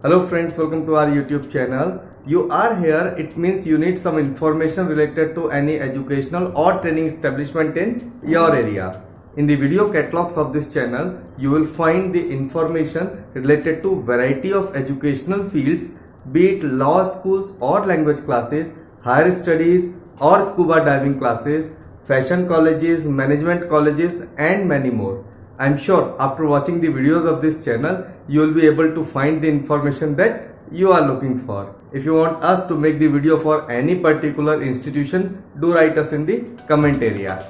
Hello friends, welcome to our YouTube channel. You are here, it means you need some information related to any educational or training establishment in your area. In the video catalogs of this channel, you will find the information related to variety of educational fields, be it law schools or language classes, higher studies or scuba diving classes, fashion colleges, management colleges and many more. I am sure after watching the videos of this channel, you will be able to find the information that you are looking for. If you want us to make the video for any particular institution, do write us in the comment area.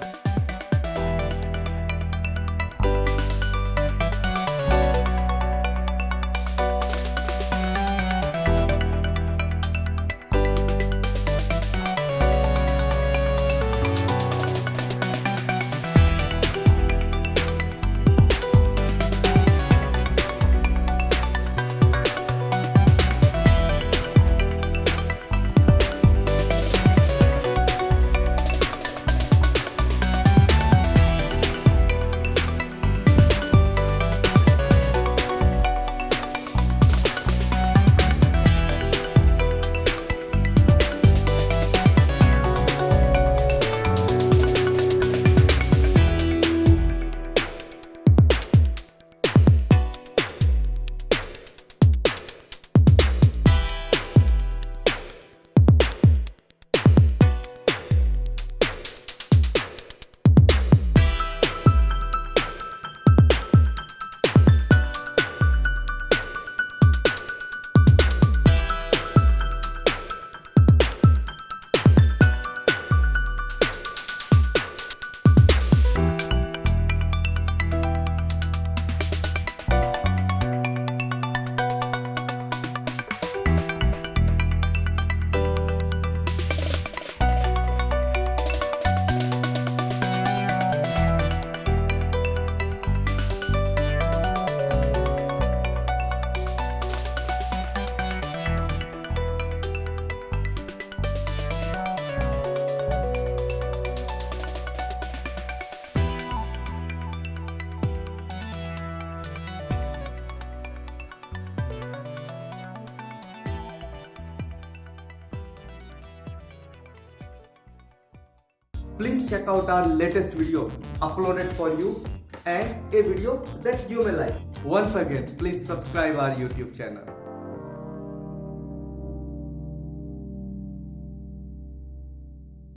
Please check out our latest video uploaded for you and a video that you may like. Once again, please subscribe our YouTube channel.